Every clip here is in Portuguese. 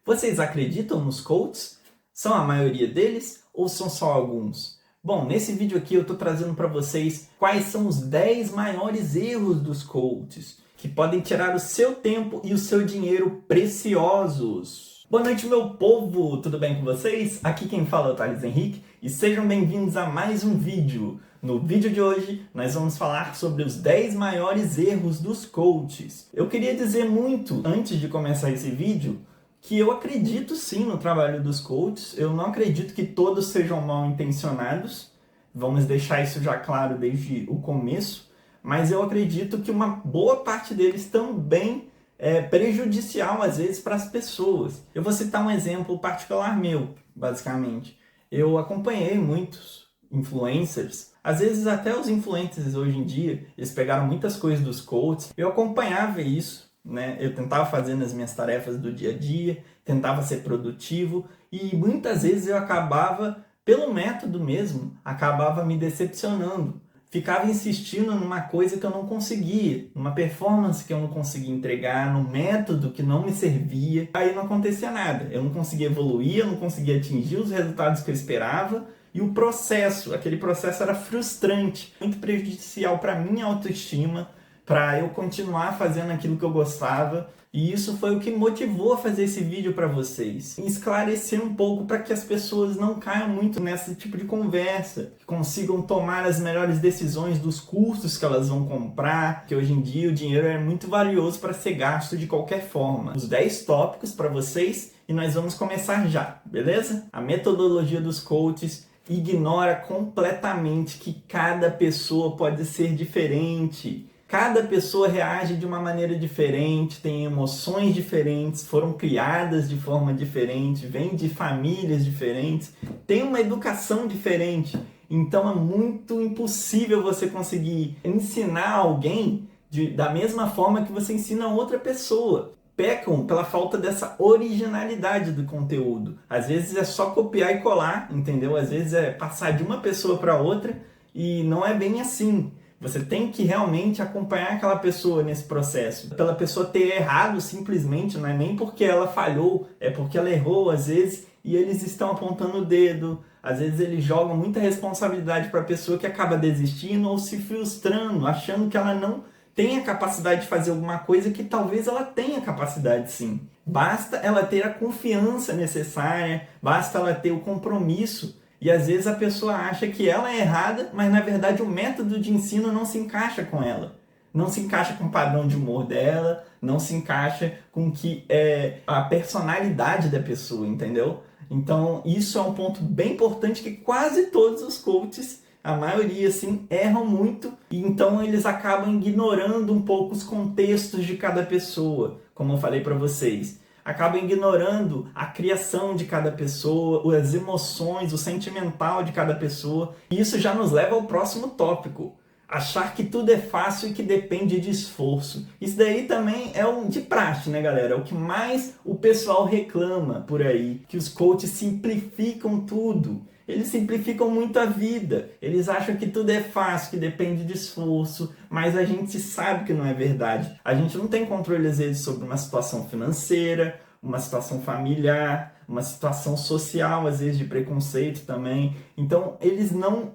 Vocês acreditam nos coaches? São a maioria deles ou são só alguns? Bom, nesse vídeo aqui eu estou trazendo para vocês quais são os 10 maiores erros dos coaches que podem tirar o seu tempo e o seu dinheiro preciosos. Boa noite, meu povo! Tudo bem com vocês? Aqui quem fala é o Thales Henrique e sejam bem-vindos a mais um vídeo. No vídeo de hoje, nós vamos falar sobre os 10 maiores erros dos coaches. Eu queria dizer muito, antes de começar esse vídeo, que eu acredito sim no trabalho dos coaches. Eu não acredito que todos sejam mal intencionados. Vamos deixar isso já claro desde o começo. Mas eu acredito que uma boa parte deles também é prejudicial, às vezes, para as pessoas. Eu vou citar um exemplo particular meu, basicamente. Eu acompanhei muitos influencers, às vezes até os influencers hoje em dia, eles pegaram muitas coisas dos coaches. Eu acompanhava isso, né? Eu tentava fazer nas minhas tarefas do dia a dia, tentava ser produtivo e muitas vezes eu acabava, pelo método mesmo, acabava me decepcionando. Ficava insistindo numa coisa que eu não conseguia, numa performance que eu não conseguia entregar, num método que não me servia. Aí não acontecia nada. Eu não conseguia evoluir, eu não conseguia atingir os resultados que eu esperava. E o processo, aquele processo era frustrante, muito prejudicial para a minha autoestima, para eu continuar fazendo aquilo que eu gostava. E isso foi o que motivou a fazer esse vídeo para vocês. Esclarecer um pouco para que as pessoas não caiam muito nesse tipo de conversa, que consigam tomar as melhores decisões dos cursos que elas vão comprar, que hoje em dia o dinheiro é muito valioso para ser gasto de qualquer forma. Os 10 tópicos para vocês e nós vamos começar já, beleza? A metodologia dos coaches ignora completamente que cada pessoa pode ser diferente. Cada pessoa reage de uma maneira diferente, tem emoções diferentes, foram criadas de forma diferente, vêm de famílias diferentes, tem uma educação diferente. Então é muito impossível você conseguir ensinar alguém da mesma forma que você ensina outra pessoa. Pecam pela falta dessa originalidade do conteúdo. Às vezes é só copiar e colar, entendeu? Às vezes é passar de uma pessoa para outra e não é bem assim. Você tem que realmente acompanhar aquela pessoa nesse processo. Pela pessoa ter errado simplesmente, não é nem porque ela falhou, é porque ela errou às vezes e eles estão apontando o dedo. Às vezes eles jogam muita responsabilidade para a pessoa que acaba desistindo ou se frustrando, achando que ela não tem a capacidade de fazer alguma coisa que talvez ela tenha capacidade sim. Basta ela ter a confiança necessária, basta ela ter o compromisso. E às vezes a pessoa acha que ela é errada, mas na verdade o método de ensino não se encaixa com ela. Não se encaixa com o padrão de humor dela, não se encaixa com o que é a personalidade da pessoa, entendeu? Então isso é um ponto bem importante que quase todos os coaches, a maioria assim, erram muito. E então eles acabam ignorando um pouco os contextos de cada pessoa, como eu falei para vocês. Acabam ignorando a criação de cada pessoa, as emoções, o sentimental de cada pessoa. E isso já nos leva ao próximo tópico. Achar que tudo é fácil e que depende de esforço. Isso daí também é de praxe, né, galera? É o que mais o pessoal reclama por aí. Que os coaches simplificam tudo. Eles simplificam muito a vida. Eles acham que tudo é fácil, que depende de esforço. Mas a gente sabe que não é verdade. A gente não tem controle, às vezes, sobre uma situação financeira, uma situação familiar, uma situação social, às vezes, de preconceito também. Então, eles não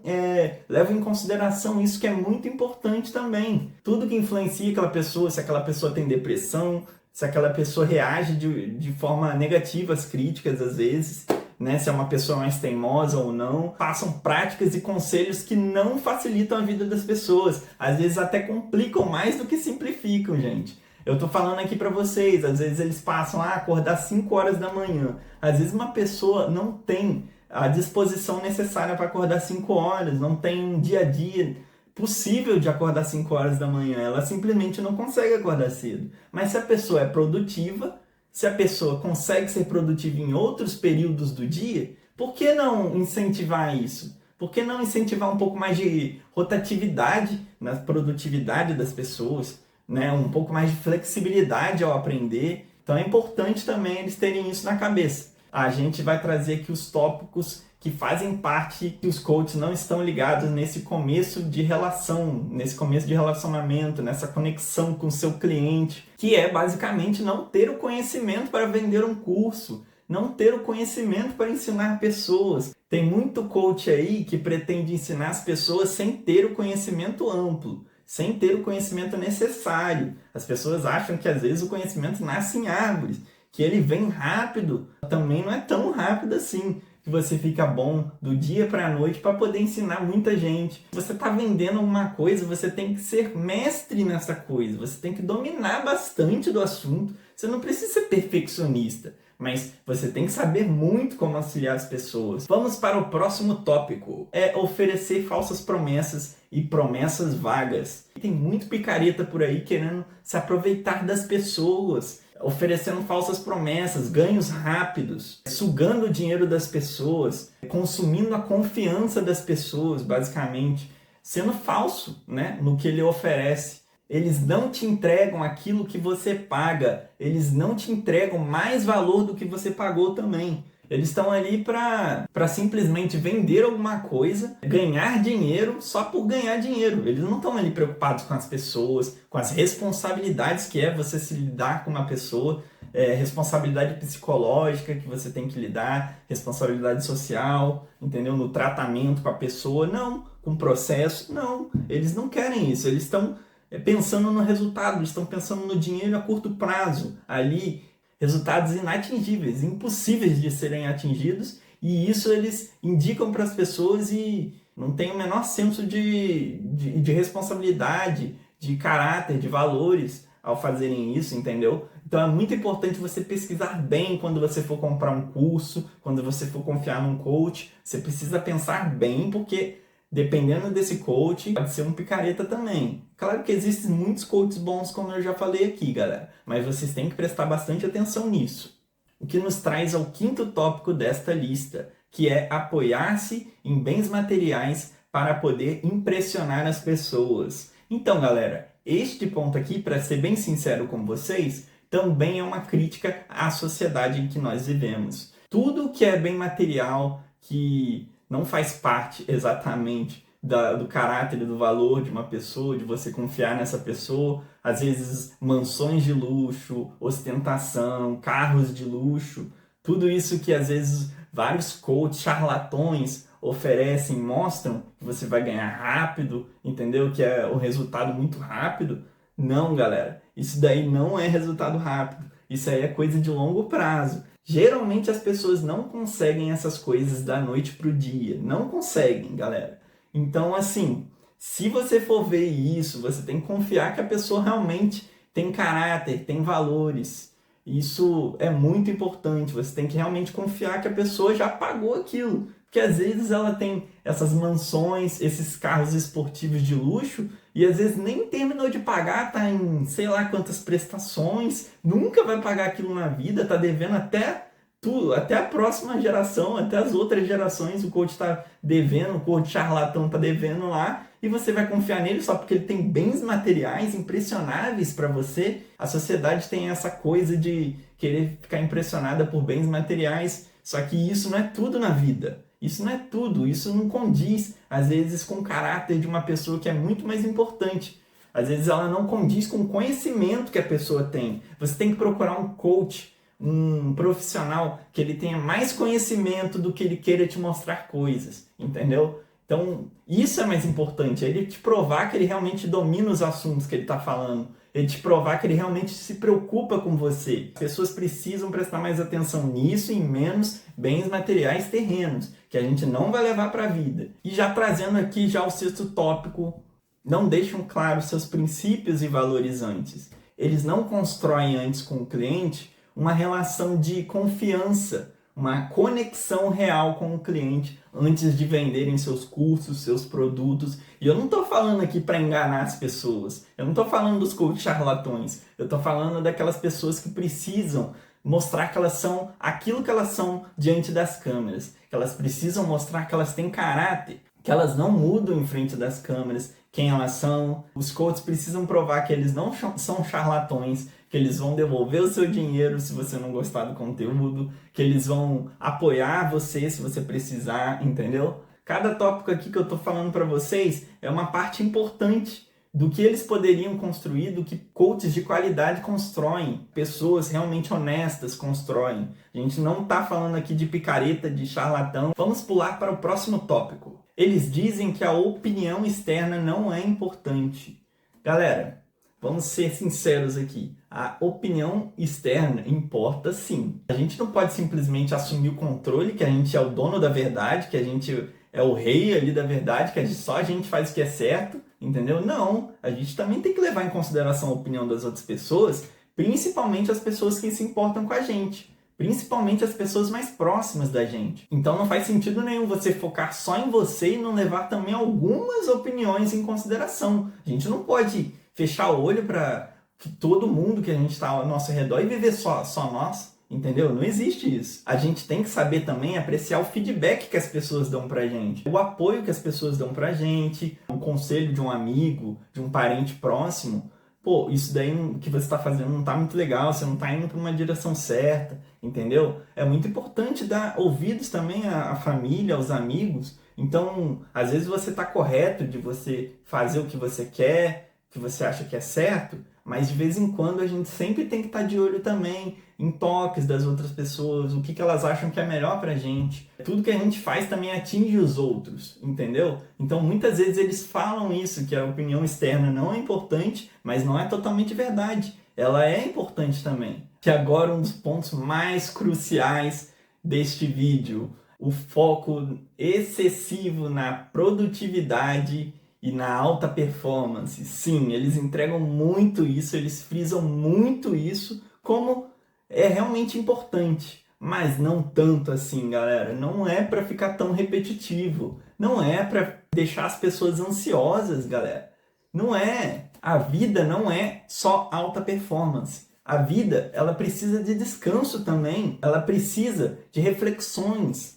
levam em consideração isso, que é muito importante também. Tudo que influencia aquela pessoa, se aquela pessoa tem depressão, se aquela pessoa reage de forma negativa às críticas, às vezes, né, se é uma pessoa mais teimosa ou não, passam práticas e conselhos que não facilitam a vida das pessoas, às vezes até complicam mais do que simplificam, gente. Eu tô falando aqui para vocês, às vezes eles passam a acordar 5 horas da manhã, às vezes uma pessoa não tem a disposição necessária para acordar 5 horas, não tem um dia a dia possível de acordar 5 horas da manhã, ela simplesmente não consegue acordar cedo. Mas se a pessoa é produtiva, se a pessoa consegue ser produtiva em outros períodos do dia, por que não incentivar isso? Por que não incentivar um pouco mais de rotatividade na produtividade das pessoas, né? Um pouco mais de flexibilidade ao aprender? Então é importante também eles terem isso na cabeça. A gente vai trazer aqui os tópicos que fazem parte que os coaches não estão ligados nesse começo de relação, nesse começo de relacionamento, nessa conexão com o seu cliente, que é basicamente não ter o conhecimento para vender um curso, não ter o conhecimento para ensinar pessoas. Tem muito coach aí que pretende ensinar as pessoas sem ter o conhecimento amplo, sem ter o conhecimento necessário. As pessoas acham que às vezes o conhecimento nasce em árvores, que ele vem rápido. Também não é tão rápido assim, que você fica bom do dia para a noite para poder ensinar muita gente. Você está vendendo alguma coisa, você tem que ser mestre nessa coisa, você tem que dominar bastante do assunto. Você não precisa ser perfeccionista, mas você tem que saber muito como auxiliar as pessoas. Vamos para o próximo tópico, é oferecer falsas promessas e promessas vagas. Tem muito picareta por aí querendo se aproveitar das pessoas, oferecendo falsas promessas, ganhos rápidos, sugando o dinheiro das pessoas, consumindo a confiança das pessoas, basicamente, sendo falso, né, no que ele oferece. Eles não te entregam aquilo que você paga, eles não te entregam mais valor do que você pagou também. Eles estão ali para simplesmente vender alguma coisa, ganhar dinheiro só por ganhar dinheiro. Eles não estão ali preocupados com as pessoas, com as responsabilidades que é você se lidar com uma pessoa, responsabilidade psicológica que você tem que lidar, responsabilidade social, entendeu? No tratamento com a pessoa, não. Com o processo, não. Eles não querem isso, eles estão pensando no resultado, eles estão pensando no dinheiro a curto prazo, ali, resultados inatingíveis, impossíveis de serem atingidos, e isso eles indicam para as pessoas e não tem o menor senso de responsabilidade, de caráter, de valores ao fazerem isso, entendeu? Então é muito importante você pesquisar bem quando você for comprar um curso, quando você for confiar num coach, você precisa pensar bem, porque dependendo desse coach, pode ser um picareta também. Claro que existem muitos coaches bons, como eu já falei aqui, galera, mas vocês têm que prestar bastante atenção nisso. O que nos traz ao quinto tópico desta lista, que é apoiar-se em bens materiais para poder impressionar as pessoas. Então, galera, este ponto aqui, para ser bem sincero com vocês, também é uma crítica à sociedade em que nós vivemos. Tudo que é bem material, que não faz parte exatamente do caráter e do valor de uma pessoa, de você confiar nessa pessoa. Às vezes, mansões de luxo, ostentação, carros de luxo, tudo isso que às vezes vários coaches, charlatões oferecem, mostram que você vai ganhar rápido, entendeu? Que é o resultado muito rápido. Não, galera, isso daí não é resultado rápido. Isso aí é coisa de longo prazo. Geralmente as pessoas não conseguem essas coisas da noite para o dia. Não conseguem, galera. Então, assim, se você for ver isso, você tem que confiar que a pessoa realmente tem caráter, tem valores. Isso é muito importante. Você tem que realmente confiar que a pessoa já pagou aquilo. Porque às vezes ela tem essas mansões, esses carros esportivos de luxo, e às vezes nem terminou de pagar, tá em sei lá quantas prestações, nunca vai pagar aquilo na vida, tá devendo até tudo, até a próxima geração, até as outras gerações, o coach está devendo, o coach charlatão está devendo lá, e você vai confiar nele só porque ele tem bens materiais impressionáveis para você. A sociedade tem essa coisa de querer ficar impressionada por bens materiais, só que isso não é tudo na vida. Isso não é tudo, isso não condiz, às vezes, com o caráter de uma pessoa que é muito mais importante. Às vezes ela não condiz com o conhecimento que a pessoa tem. Você tem que procurar um coach, um profissional que ele tenha mais conhecimento do que ele queira te mostrar coisas, entendeu? Então, isso é mais importante, é ele te provar que ele realmente domina os assuntos que ele está falando, ele te provar que ele realmente se preocupa com você. As pessoas precisam prestar mais atenção nisso e menos bens materiais terrenos, que a gente não vai levar para a vida. E já trazendo aqui já o sexto tópico, não deixam claros seus princípios e valores antes. Eles não constroem antes com o cliente uma relação de confiança, uma conexão real com o cliente antes de venderem seus cursos, seus produtos. E eu não estou falando aqui para enganar as pessoas, eu não estou falando dos coaches charlatões, eu estou falando daquelas pessoas que precisam mostrar que elas são aquilo que elas são diante das câmeras, que elas precisam mostrar que elas têm caráter, que elas não mudam em frente das câmeras, quem elas são. Os coaches precisam provar que eles não são charlatões, que eles vão devolver o seu dinheiro se você não gostar do conteúdo, que eles vão apoiar você se você precisar, entendeu? Cada tópico aqui que eu tô falando para vocês é uma parte importante do que eles poderiam construir, do que coaches de qualidade constroem, pessoas realmente honestas constroem. A gente não está falando aqui de picareta, de charlatão. Vamos pular para o próximo tópico. Eles dizem que a opinião externa não é importante. Galera, vamos ser sinceros aqui. A opinião externa importa sim. A gente não pode simplesmente assumir o controle, que a gente é o dono da verdade, que a gente é o rei ali da verdade, que só a gente faz o que é certo, entendeu? Não, a gente também tem que levar em consideração a opinião das outras pessoas, principalmente as pessoas que se importam com a gente, principalmente as pessoas mais próximas da gente. Então não faz sentido nenhum você focar só em você e não levar também algumas opiniões em consideração. A gente não pode fechar o olho para todo mundo que a gente está ao nosso redor e viver só nós. Entendeu? Não existe isso. A gente tem que saber também apreciar o feedback que as pessoas dão pra gente, o apoio que as pessoas dão pra gente, o conselho de um amigo, de um parente próximo. Pô, isso daí que você está fazendo não tá muito legal, você não tá indo para uma direção certa, entendeu? É muito importante dar ouvidos também à família, aos amigos. Então, às vezes você tá correto de você fazer o que você quer, que você acha que é certo, mas de vez em quando a gente sempre tem que estar de olho também em toques das outras pessoas, o que elas acham que é melhor pra gente. Tudo que a gente faz também atinge os outros, entendeu? Então muitas vezes eles falam isso, que a opinião externa não é importante, mas não é totalmente verdade. Ela é importante também. Que agora um dos pontos mais cruciais deste vídeo, o foco excessivo na produtividade e na alta performance. Sim, eles entregam muito isso, eles frisam muito isso, como é realmente importante, mas não tanto assim, galera. Não é para ficar tão repetitivo, não é para deixar as pessoas ansiosas, galera. Não é. A vida não é só alta performance. A vida, ela precisa de descanso também, ela precisa de reflexões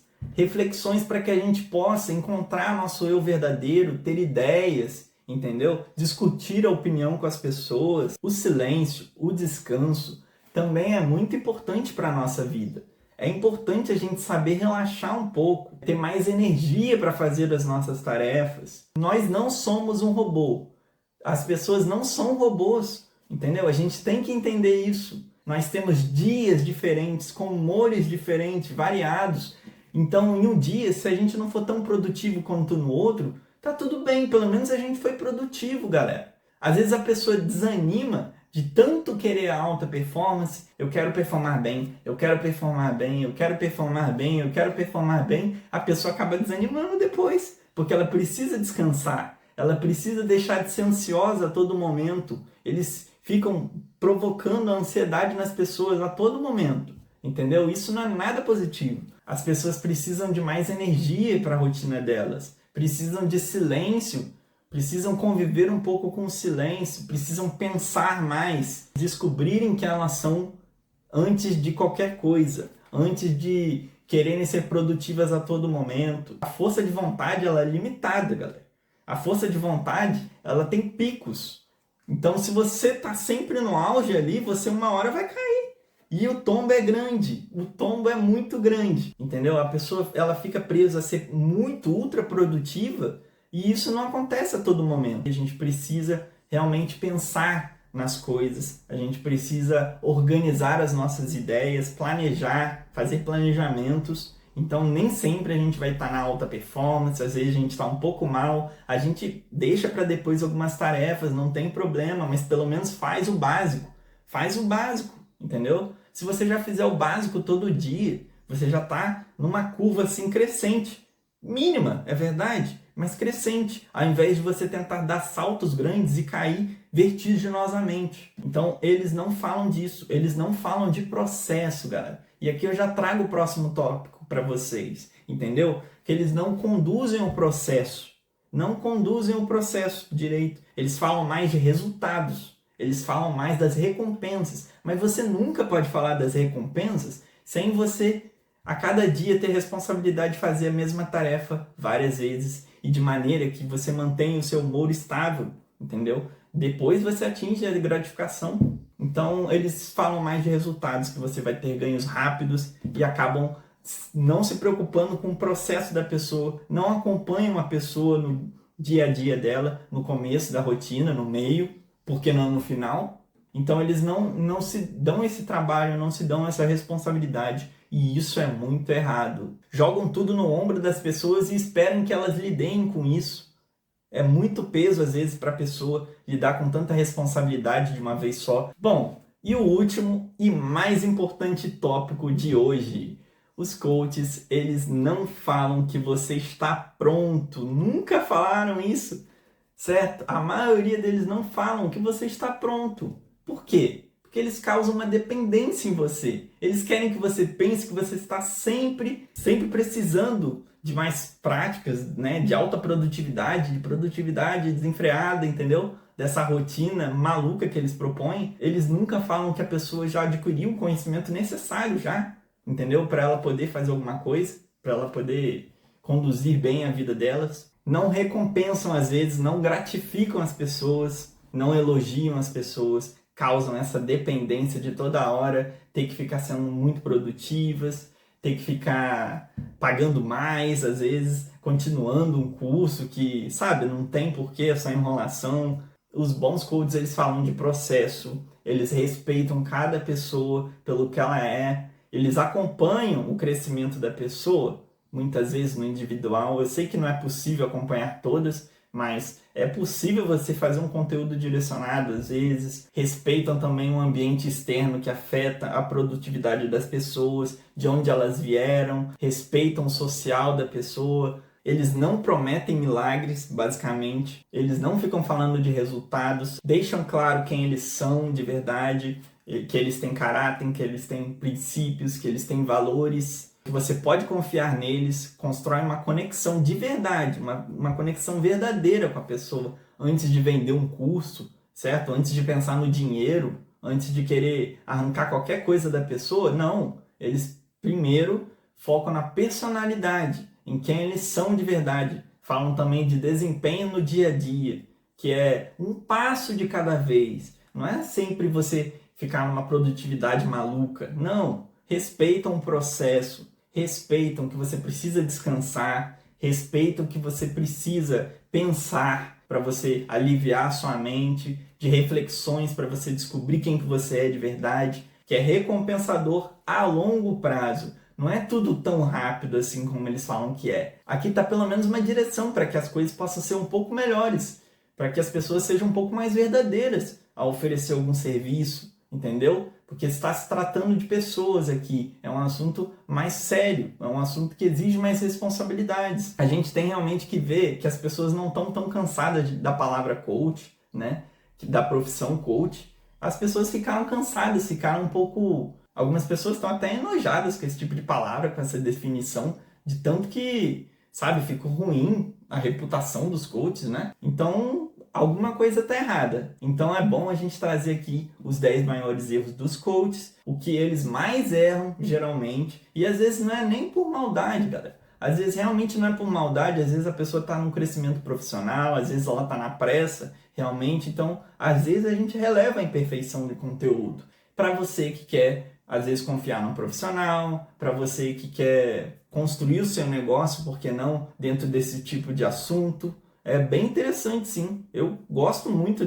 para que a gente possa encontrar nosso eu verdadeiro, ter ideias, entendeu? Discutir a opinião com as pessoas. O silêncio, o descanso também é muito importante para a nossa vida. É importante a gente saber relaxar um pouco, ter mais energia para fazer as nossas tarefas. Nós não somos um robô. As pessoas não são robôs, entendeu? A gente tem que entender isso. Nós temos dias diferentes, com humores diferentes, variados. Então, em um dia, se a gente não for tão produtivo quanto no outro, tá tudo bem, pelo menos a gente foi produtivo, galera. Às vezes a pessoa desanima de tanto querer a alta performance, eu quero performar bem, eu quero performar bem, eu quero performar bem, eu quero performar bem, a pessoa acaba desanimando depois, porque ela precisa descansar, ela precisa deixar de ser ansiosa a todo momento. Eles ficam provocando a ansiedade nas pessoas a todo momento, entendeu? Isso não é nada positivo. As pessoas precisam de mais energia para a rotina delas, precisam de silêncio, precisam conviver um pouco com o silêncio, precisam pensar mais, descobrirem que elas são antes de qualquer coisa, antes de quererem ser produtivas a todo momento. A força de vontade, ela é limitada, galera. A força de vontade, ela tem picos. Então, se você está sempre no auge ali, você uma hora vai cair. E o tombo é grande, o tombo é muito grande, entendeu? A pessoa, ela fica presa a ser muito ultra produtiva e isso não acontece a todo momento. A gente precisa realmente pensar nas coisas, a gente precisa organizar as nossas ideias, planejar, fazer planejamentos. Então nem sempre a gente vai estar na alta performance, às vezes a gente está um pouco mal, a gente deixa para depois algumas tarefas, não tem problema, mas pelo menos faz o básico, entendeu? Se você já fizer o básico todo dia, você já está numa curva assim crescente, mínima, é verdade, mas crescente, ao invés de você tentar dar saltos grandes e cair vertiginosamente. Então eles não falam disso, eles não falam de processo, galera. E aqui eu já trago o próximo tópico para vocês, entendeu? Que eles não conduzem o processo, direito. Eles falam mais de resultados. Eles falam mais das recompensas, mas você nunca pode falar das recompensas sem você, a cada dia, ter responsabilidade de fazer a mesma tarefa várias vezes e de maneira que você mantenha o seu humor estável, entendeu? Depois você atinge a gratificação. Então, eles falam mais de resultados, que você vai ter ganhos rápidos e acabam não se preocupando com o processo da pessoa, não acompanham a pessoa no dia a dia dela, no começo da rotina, no meio, porque não no final. Então, eles não se dão esse trabalho, não se dão essa responsabilidade. E isso é muito errado. Jogam tudo no ombro das pessoas e esperam que elas lidem com isso. É muito peso, às vezes, para a pessoa lidar com tanta responsabilidade de uma vez só. Bom, e o último e mais importante tópico de hoje. Os coaches, eles não falam que você está pronto. Nunca falaram isso, certo? A maioria deles não falam que você está pronto. Por quê? Porque eles causam uma dependência em você. Eles querem que você pense que você está sempre precisando de mais práticas, né? De alta produtividade, de produtividade desenfreada, entendeu? Dessa rotina maluca que eles propõem. Eles nunca falam que a pessoa já adquiriu o conhecimento necessário já, entendeu? Para ela poder fazer alguma coisa, para ela poder conduzir bem a vida delas. Não recompensam às vezes, não gratificam as pessoas, não elogiam as pessoas, causam essa dependência de toda hora ter que ficar sendo muito produtivas, ter que ficar pagando mais, às vezes, continuando um curso que, sabe, não tem porquê, essa enrolação. Os bons coaches, eles falam de processo, eles respeitam cada pessoa pelo que ela é, eles acompanham o crescimento da pessoa, muitas vezes no individual. Eu sei que não é possível acompanhar todas, mas é possível você fazer um conteúdo direcionado, às vezes. Respeitam também o ambiente externo que afeta a produtividade das pessoas, de onde elas vieram, respeitam o social da pessoa. Eles não prometem milagres, basicamente. Eles não ficam falando de resultados, deixam claro quem eles são de verdade, que eles têm caráter, que eles têm princípios, que eles têm valores, que você pode confiar neles, constrói uma conexão de verdade, uma conexão verdadeira com a pessoa, antes de vender um curso, certo? Antes de pensar no dinheiro, antes de querer arrancar qualquer coisa da pessoa, não. Eles primeiro focam na personalidade, em quem eles são de verdade. Falam também de desempenho no dia a dia, que é um passo de cada vez. Não é sempre você ficar numa produtividade maluca. Não. Respeitam o processo, respeitam que você precisa descansar, respeitam que você precisa pensar para você aliviar a sua mente, de reflexões para você descobrir quem que você é de verdade, que é recompensador a longo prazo. Não é tudo tão rápido assim como eles falam que é. Aqui está pelo menos uma direção para que as coisas possam ser um pouco melhores, para que as pessoas sejam um pouco mais verdadeiras ao oferecer algum serviço, entendeu? Porque está se tratando de pessoas aqui, é um assunto mais sério, é um assunto que exige mais responsabilidades. A gente tem realmente que ver que as pessoas não estão tão cansadas da palavra coach, né? Da profissão coach. As pessoas ficaram cansadas, ficaram um pouco... Algumas pessoas estão até enojadas com esse tipo de palavra, com essa definição, de tanto que, sabe, ficou ruim a reputação dos coaches, né? Então, alguma coisa está errada. Então é bom a gente trazer aqui os 10 maiores erros dos coaches, o que eles mais erram, geralmente, e às vezes não é nem por maldade, galera. Às vezes realmente não é por maldade, às vezes a pessoa está num crescimento profissional, às vezes ela está na pressa, realmente. Então, às vezes a gente releva a imperfeição de conteúdo. Para você que quer, às vezes, confiar num profissional, para você que quer construir o seu negócio, por que não, dentro desse tipo de assunto. É bem interessante, sim. Eu gosto muito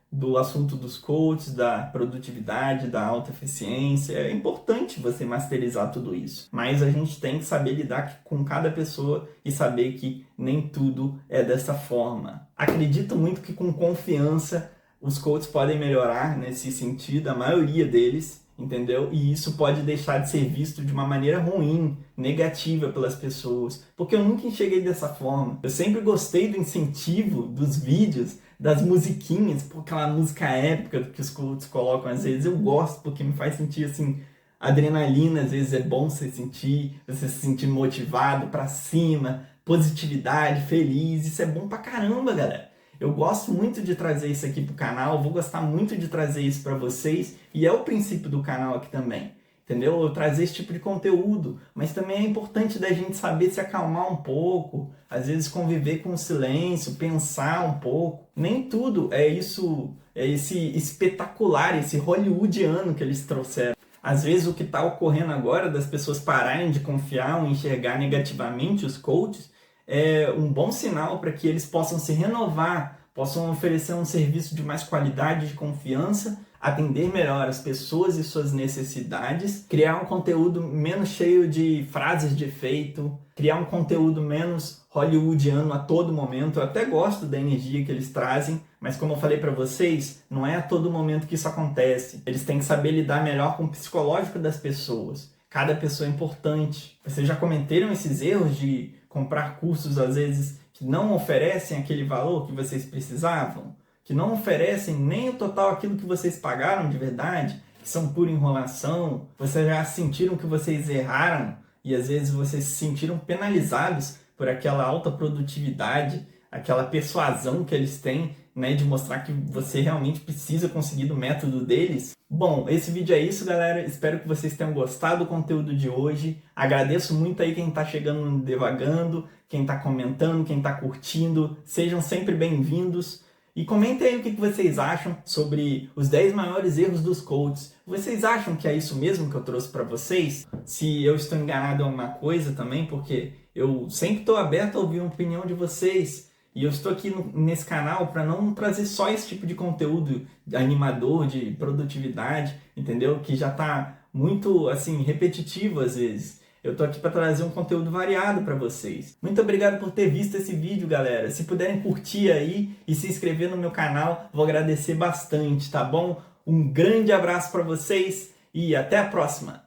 do assunto dos coaches, da produtividade, da alta eficiência. É importante você masterizar tudo isso. Mas a gente tem que saber lidar com cada pessoa e saber que nem tudo é dessa forma. Acredito muito que com confiança os coaches podem melhorar nesse sentido, a maioria deles, entendeu? E isso pode deixar de ser visto de uma maneira ruim, negativa pelas pessoas, porque eu nunca enxerguei dessa forma. Eu sempre gostei do incentivo dos vídeos, das musiquinhas, por aquela música épica que os coaches colocam às vezes. Eu gosto porque me faz sentir assim, adrenalina, às vezes é bom você se sentir motivado, pra cima, positividade, feliz. Isso é bom pra caramba, galera. Eu gosto muito de trazer isso aqui pro canal, vou gostar muito de trazer isso para vocês, e é o princípio do canal aqui também. entendeu? Eu trazer esse tipo de conteúdo, mas também é importante da gente saber se acalmar um pouco, às vezes conviver com o silêncio, pensar um pouco. Nem tudo é isso, é esse espetacular, esse hollywoodiano que eles trouxeram. Às vezes o que está ocorrendo agora das pessoas pararem de confiar ou enxergar negativamente os coaches é um bom sinal para que eles possam se renovar, possam oferecer um serviço de mais qualidade, de confiança, atender melhor as pessoas e suas necessidades, criar um conteúdo menos cheio de frases de efeito, criar um conteúdo menos hollywoodiano a todo momento. Eu até gosto da energia que eles trazem, mas como eu falei para vocês, não é a todo momento que isso acontece. Eles têm que saber lidar melhor com o psicológico das pessoas. Cada pessoa é importante. Vocês já cometeram esses erros de comprar cursos, às vezes, que não oferecem aquele valor que vocês precisavam? Que não oferecem nem o total aquilo que vocês pagaram de verdade? Que são pura enrolação? Vocês já sentiram que vocês erraram e às vezes vocês se sentiram penalizados por aquela alta produtividade, aquela persuasão que eles têm, né, de mostrar que você realmente precisa conseguir do método deles? Bom, esse vídeo é isso, galera. Espero que vocês tenham gostado do conteúdo de hoje. Agradeço muito aí quem está chegando no Devagando, quem está comentando, quem está curtindo. Sejam sempre bem-vindos. E comentem aí o que vocês acham sobre os 10 maiores erros dos coaches. Vocês acham que é isso mesmo que eu trouxe para vocês? Se eu estou enganado em alguma coisa também, porque eu sempre estou aberto a ouvir a opinião de vocês. E eu estou aqui nesse canal para não trazer só esse tipo de conteúdo animador, de produtividade, entendeu? Que já está muito, assim, repetitivo às vezes. Eu estou aqui para trazer um conteúdo variado para vocês. Muito obrigado por ter visto esse vídeo, galera. Se puderem curtir aí e se inscrever no meu canal, vou agradecer bastante, tá bom? Um grande abraço para vocês e até a próxima!